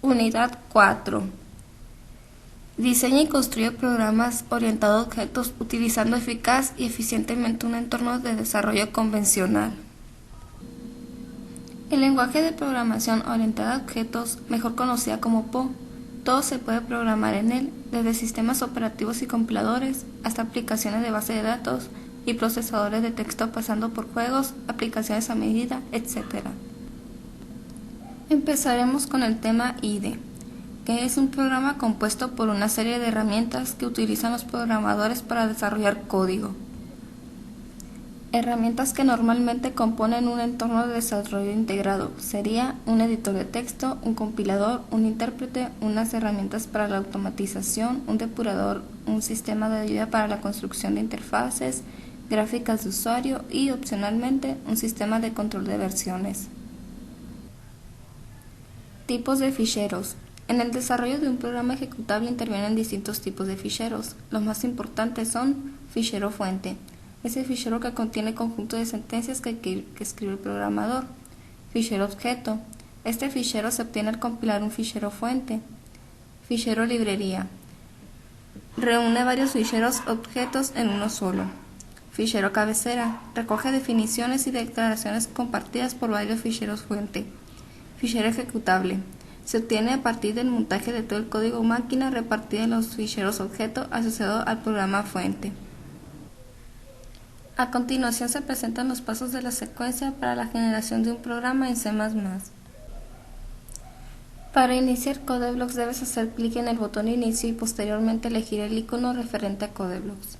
Unidad 4. Diseña y construye programas orientados a objetos utilizando eficaz y eficientemente un entorno de desarrollo convencional. El lenguaje de programación orientada a objetos, mejor conocida como PO, todo se puede programar en él, desde sistemas operativos y compiladores hasta aplicaciones de base de datos y procesadores de texto, pasando por juegos, aplicaciones a medida, etc. Empezaremos con el tema IDE, que es un programa compuesto por una serie de herramientas que utilizan los programadores para desarrollar código. Herramientas que normalmente componen un entorno de desarrollo integrado sería un editor de texto, un compilador, un intérprete, unas herramientas para la automatización, un depurador, un sistema de ayuda para la construcción de interfaces, gráficas de usuario y, opcionalmente, un sistema de control de versiones. Tipos de ficheros. En el desarrollo de un programa ejecutable intervienen distintos tipos de ficheros. Los más importantes son fichero fuente, ese fichero que contiene el conjunto de sentencias que escribe el programador. Fichero objeto, este fichero se obtiene al compilar un fichero fuente. Fichero librería, reúne varios ficheros objetos en uno solo. Fichero cabecera, recoge definiciones y declaraciones compartidas por varios ficheros fuente. Fichero ejecutable, se obtiene a partir del montaje de todo el código máquina repartido en los ficheros objeto asociado al programa fuente. A continuación se presentan los pasos de la secuencia para la generación de un programa en C++. Para iniciar CodeBlocks debes hacer clic en el botón Inicio y posteriormente elegir el icono referente a CodeBlocks.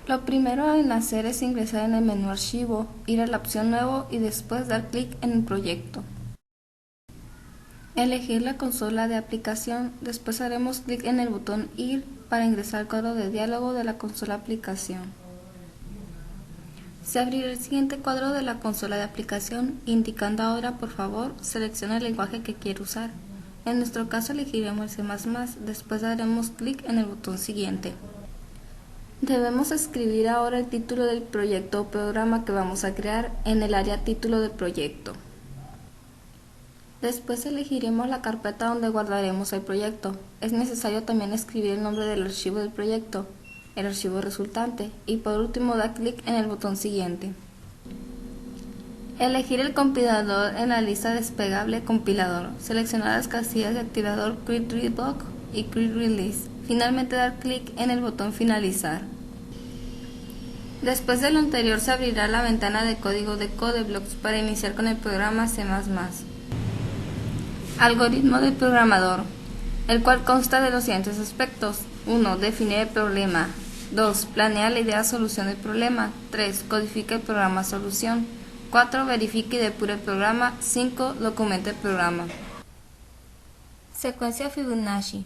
Lo primero en hacer es ingresar en el menú Archivo, ir a la opción Nuevo y después dar clic en el proyecto. Elegir la consola de aplicación, después haremos clic en el botón Ir para ingresar al cuadro de diálogo de la consola aplicación. Se abrirá el siguiente cuadro de la consola de aplicación, indicando ahora, por favor, selecciona el lenguaje que quiere usar. En nuestro caso elegiremos el C++, después daremos clic en el botón Siguiente. Debemos escribir ahora el título del proyecto o programa que vamos a crear en el área Título del proyecto. Después elegiremos la carpeta donde guardaremos el proyecto. Es necesario también escribir el nombre del archivo del proyecto, el archivo resultante, y por último dar clic en el botón Siguiente. Elegir el compilador en la lista desplegable Compilador. Seleccionar las casillas de activador Create Debug y Create Release. Finalmente dar clic en el botón Finalizar. Después de lo anterior se abrirá la ventana de código de CodeBlocks para iniciar con el programa C++. Algoritmo del programador, el cual consta de los siguientes aspectos. 1. Definir el problema. 2. Planea la idea de solución del problema. 3. Codifica el programa solución. 4. Verifica y depura el programa. 5. Documenta el programa. Secuencia Fibonacci.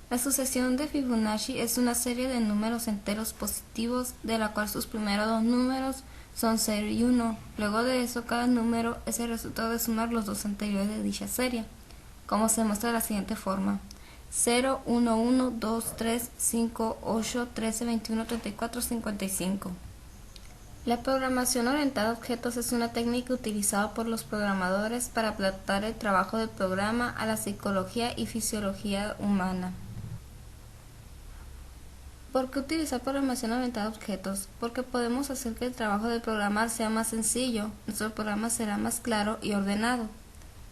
La sucesión de Fibonacci es una serie de números enteros positivos de la cual sus primeros dos números son 0 y 1. Luego de eso, cada número es el resultado de sumar los dos anteriores de dicha serie, como se muestra de la siguiente forma: 0, 1, 1, 2, 3, 5, 8, 13, 21, 34, 55. La programación orientada a objetos es una técnica utilizada por los programadores para adaptar el trabajo del programa a la psicología y fisiología humana. ¿Por qué utilizar programación orientada a objetos? Porque podemos hacer que el trabajo de programar sea más sencillo, nuestro programa será más claro y ordenado.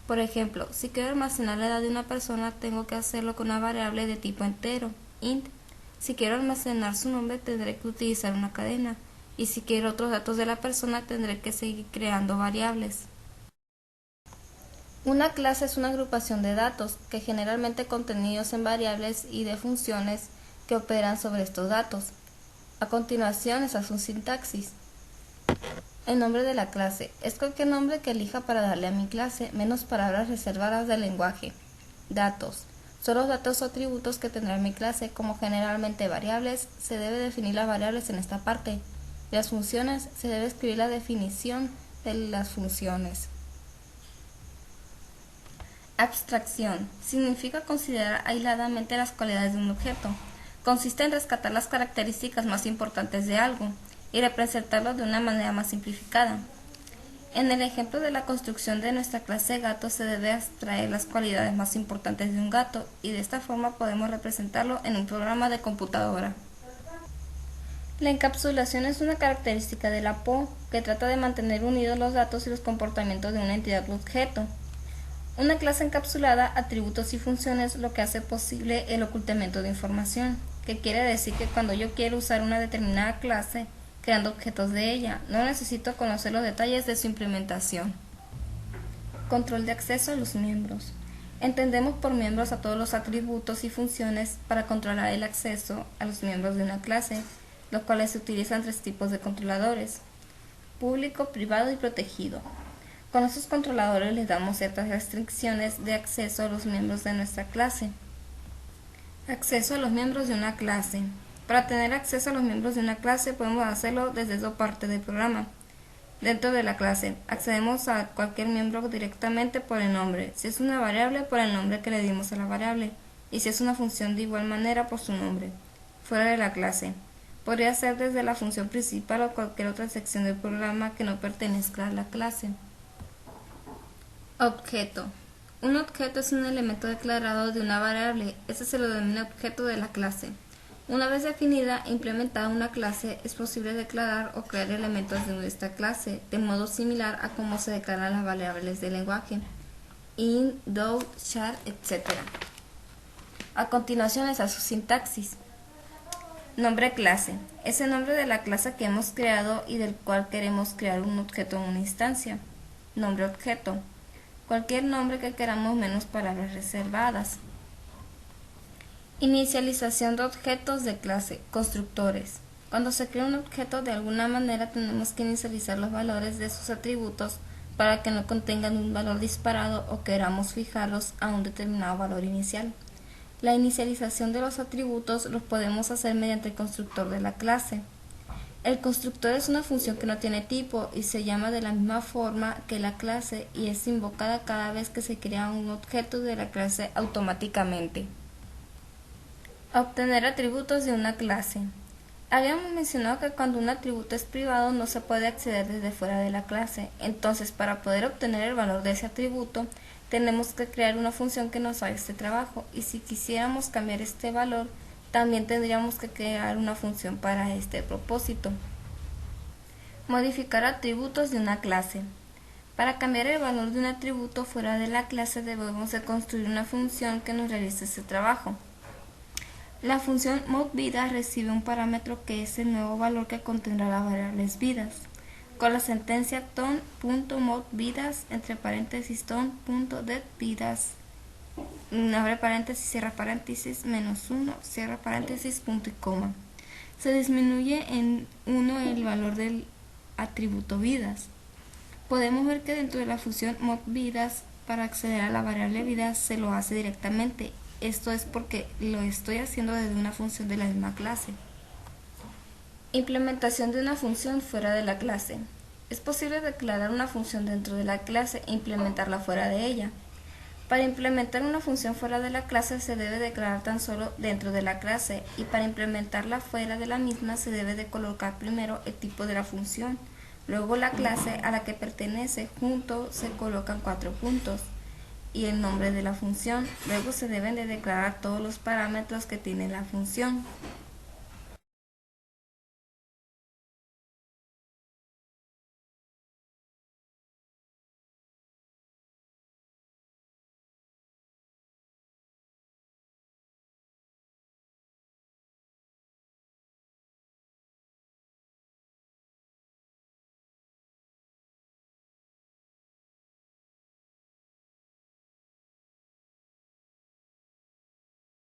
Por ejemplo, si quiero almacenar la edad de una persona, tengo que hacerlo con una variable de tipo entero, int. Si quiero almacenar su nombre, tendré que utilizar una cadena, y si quiero otros datos de la persona, tendré que seguir creando variables. Una clase es una agrupación de datos, que generalmente contenidos en variables y de funciones que operan sobre estos datos. A continuación, esa es un sintaxis. El nombre de la clase es cualquier nombre que elija para darle a mi clase, menos palabras reservadas del lenguaje. Datos son los datos o atributos que tendrá mi clase. Como generalmente variables, se debe definir las variables en esta parte. Y las funciones, se debe escribir la definición de las funciones. Abstracción significa considerar aisladamente las cualidades de un objeto. Consiste en rescatar las características más importantes de algo y representarlo de una manera más simplificada. En el ejemplo de la construcción de nuestra clase gato se debe extraer las cualidades más importantes de un gato y de esta forma podemos representarlo en un programa de computadora. La encapsulación es una característica de la PO que trata de mantener unidos los datos y los comportamientos de una entidad u objeto. Una clase encapsulada, atributos y funciones lo que hace posible el ocultamiento de información, que quiere decir que cuando yo quiero usar una determinada clase, creando objetos de ella, no necesito conocer los detalles de su implementación. Control de acceso a los miembros. Entendemos por miembros a todos los atributos y funciones para controlar el acceso a los miembros de una clase, los cuales se utilizan 3 tipos de controladores: público, privado y protegido. Con estos controladores les damos ciertas restricciones de acceso a los miembros de nuestra clase. Acceso a los miembros de una clase. Para tener acceso a los miembros de una clase podemos hacerlo desde 2 partes del programa. Dentro de la clase, accedemos a cualquier miembro directamente por el nombre, si es una variable por el nombre que le dimos a la variable, y si es una función de igual manera por su nombre. Fuera de la clase, podría ser desde la función principal o cualquier otra sección del programa que no pertenezca a la clase. Objeto. Un objeto es un elemento declarado de una variable, este se lo denomina objeto de la clase. Una vez definida e implementada una clase, es posible declarar o crear elementos de esta clase, de modo similar a cómo se declaran las variables del lenguaje, int, do, char, etc. A continuación está su sintaxis. Nombre clase. Es el nombre de la clase que hemos creado y del cual queremos crear un objeto en una instancia. Nombre objeto. Cualquier nombre que queramos menos palabras reservadas. Inicialización de objetos de clase, constructores. Cuando se crea un objeto de alguna manera tenemos que inicializar los valores de sus atributos para que no contengan un valor disparado o queramos fijarlos a un determinado valor inicial. La inicialización de los atributos los podemos hacer mediante el constructor de la clase. El constructor es una función que no tiene tipo y se llama de la misma forma que la clase y es invocada cada vez que se crea un objeto de la clase automáticamente. Obtener atributos de una clase. Habíamos mencionado que cuando un atributo es privado no se puede acceder desde fuera de la clase, entonces para poder obtener el valor de ese atributo tenemos que crear una función que nos haga este trabajo y si quisiéramos cambiar este valor también tendríamos que crear una función para este propósito. Modificar atributos de una clase. Para cambiar el valor de un atributo fuera de la clase debemos de construir una función que nos realice ese trabajo. La función modVidas recibe un parámetro que es el nuevo valor que contendrá las variables vidas. Con la sentencia ton.modVidas entre paréntesis ton.getVidas abre paréntesis, cierra paréntesis, -1, cierra paréntesis, punto y coma. Se disminuye en 1 el valor del atributo vidas. Podemos ver que dentro de la función modVidas, para acceder a la variable vidas se lo hace directamente. Esto es porque lo estoy haciendo desde una función de la misma clase. Implementación de una función fuera de la clase. Es posible declarar una función dentro de la clase e implementarla fuera de ella. Para implementar una función fuera de la clase se debe declarar tan solo dentro de la clase y para implementarla fuera de la misma se debe de colocar primero el tipo de la función, luego la clase a la que pertenece, junto se colocan 4 puntos y el nombre de la función, luego se deben de declarar todos los parámetros que tiene la función.